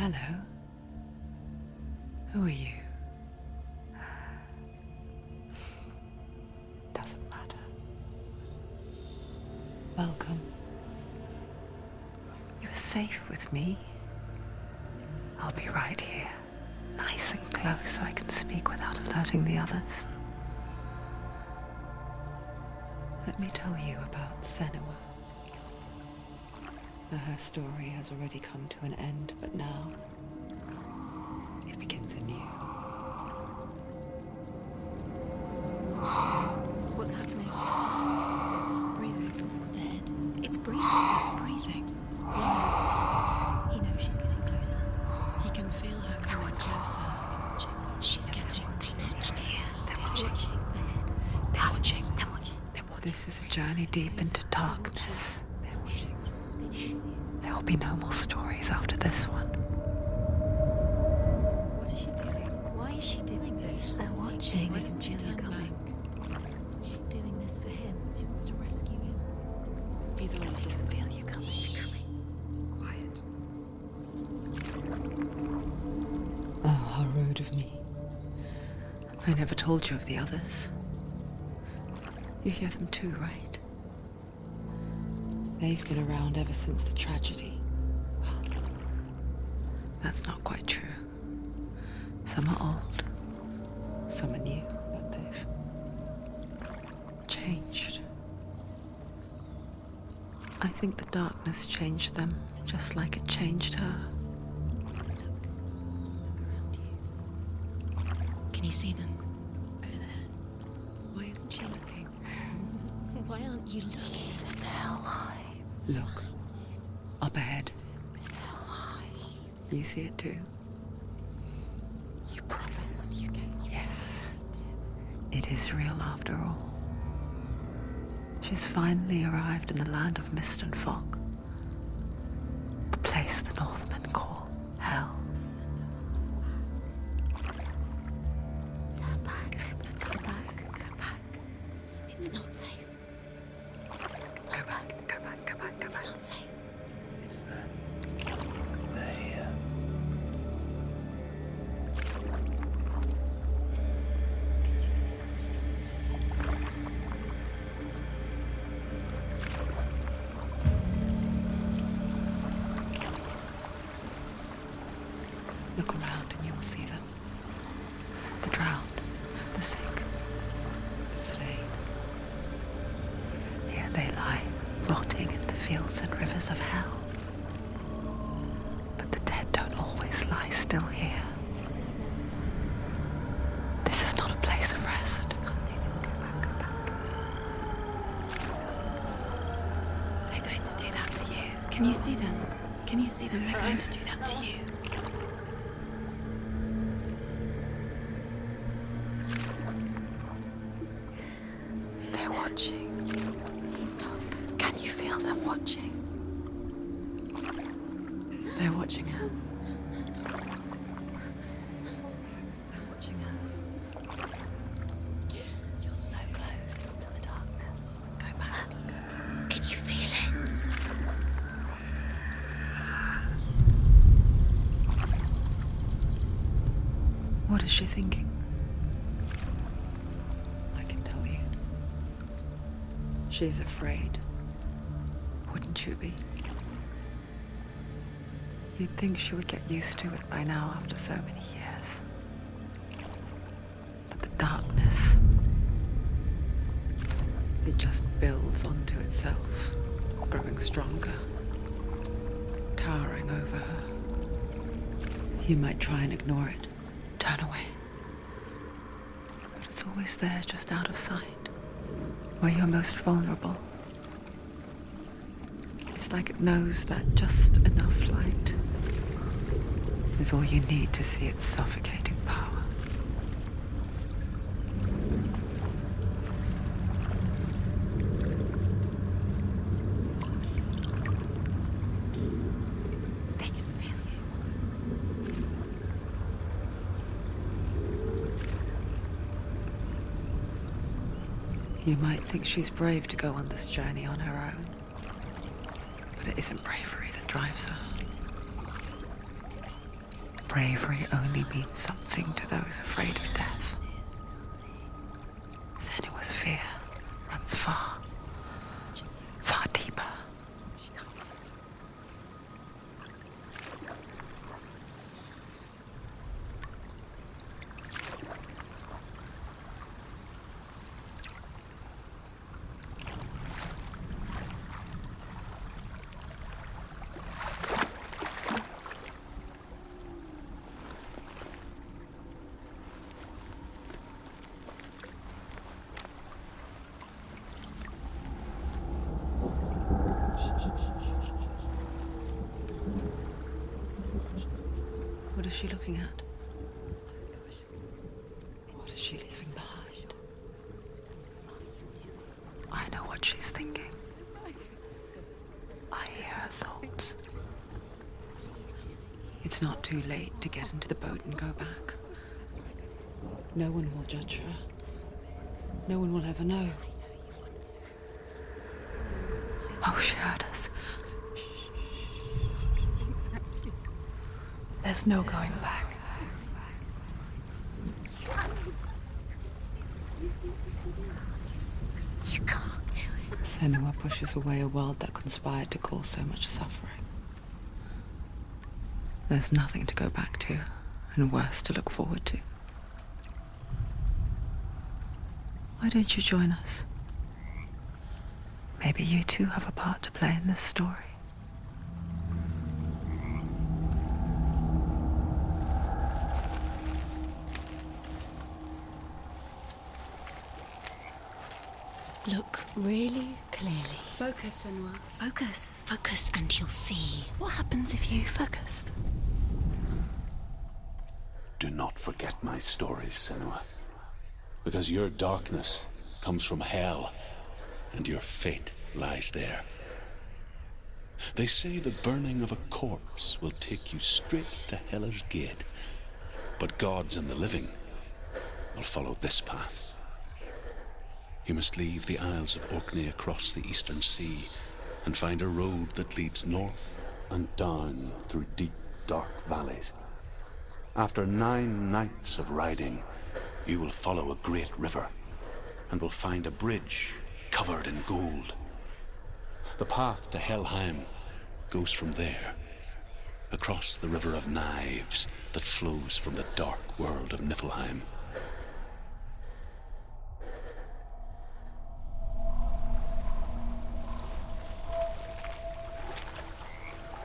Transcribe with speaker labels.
Speaker 1: Hello. Who are you? Doesn't matter. Welcome. You're safe with me. I'll be right here, nice and close so I can speak without alerting the others. Let me tell you about Senua. Her story has already come to an end, but now it begins anew.
Speaker 2: What's happening? It's breathing. The head. It's breathing. It's breathing. Why? He knows she's getting closer. He can feel her coming closer. She's getting closer.
Speaker 1: They're watching. They're watching. They're watching. This is a journey deep into darkness. They're watching. There'll be no more stories after this one.
Speaker 2: What is she doing? Why is she doing this?
Speaker 3: They're watching.
Speaker 2: Why doesn't she turn back? She's doing this for him. She wants to rescue him. He's already done.
Speaker 3: Feel you coming.
Speaker 1: Quiet. Oh, how rude of me. I never told you of the others. You hear them too, right? They've been around ever since the tragedy. Well, that's not quite true. Some are old, some are new, but they've changed. I think the darkness changed them, just like it changed her.
Speaker 2: Look around you. Can you see them? Over there. Why isn't she looking? Why aren't you looking?
Speaker 3: He's in hell.
Speaker 1: Look, up ahead. You see it too?
Speaker 3: You promised you gave me.
Speaker 1: Yes. It is real after all. She's finally arrived in the land of mist and fog. The place the Northmen call Hell.
Speaker 3: Turn back. Go back. Go back.
Speaker 2: It's not safe.
Speaker 3: Go back. Go back. Go back. Go
Speaker 2: It's
Speaker 3: back.
Speaker 2: not safe.
Speaker 4: It's them. They're here.
Speaker 3: Can you see?
Speaker 1: Look around and you will see them. The drowned, the sick, the slain. Here they lie, rotting in the fields and rivers of hell. But the dead don't always lie still here.
Speaker 3: You see them?
Speaker 1: This is not a place of rest.
Speaker 3: You can't do this. Go back. Go back.
Speaker 2: They're going to do that to you. Can you see them? Can you see them? They're going to do that to you.
Speaker 3: They're watching. Stop. Can you feel them watching? They're watching her. They're watching her.
Speaker 2: You're so close to the darkness.
Speaker 3: Go back.
Speaker 2: Can you feel it?
Speaker 1: What is she thinking? I can tell you. She's afraid. Wouldn't you be? You'd think she would get used to it by now after so many years. But the darkness, it just builds onto itself, growing stronger, towering over her. You might try and ignore it, turn away. But it's always there, just out of sight, where you're most vulnerable. It's like it knows that just enough light is all you need to see its suffocating power.
Speaker 3: They can feel you.
Speaker 1: You might think she's brave to go on this journey on her own, but it isn't bravery that drives her. bravery only means something to those afraid of death. Senua's fear runs far, far deeper. What is she looking at? What is she leaving behind? I know what she's thinking. I hear her thoughts. It's not too late to get into the boat and go back. No one will judge her. No one will ever know. Oh, she heard us. There's no going back.
Speaker 3: You can't do it.
Speaker 1: Senua pushes away a world that conspired to cause so much suffering. There's nothing to go back to, and worse to look forward to. Why don't you join us? Maybe you too have a part to play in this story.
Speaker 2: Look really clearly.
Speaker 5: Focus, Senua.
Speaker 2: Focus. Focus and you'll see.
Speaker 5: What happens if you focus?
Speaker 4: Do not forget my stories, Senua. Because your darkness comes from hell, and your fate lies there. They say the burning of a corpse will take you straight to Hela's gate, but gods and the living will follow this path. You must leave the Isles of Orkney across the eastern sea and find a road that leads north and down through deep, dark valleys. After 9 nights of riding, you will follow a great river and will find a bridge covered in gold. The path to Helheim goes from there, across the river of knives that flows from the dark world of Niflheim.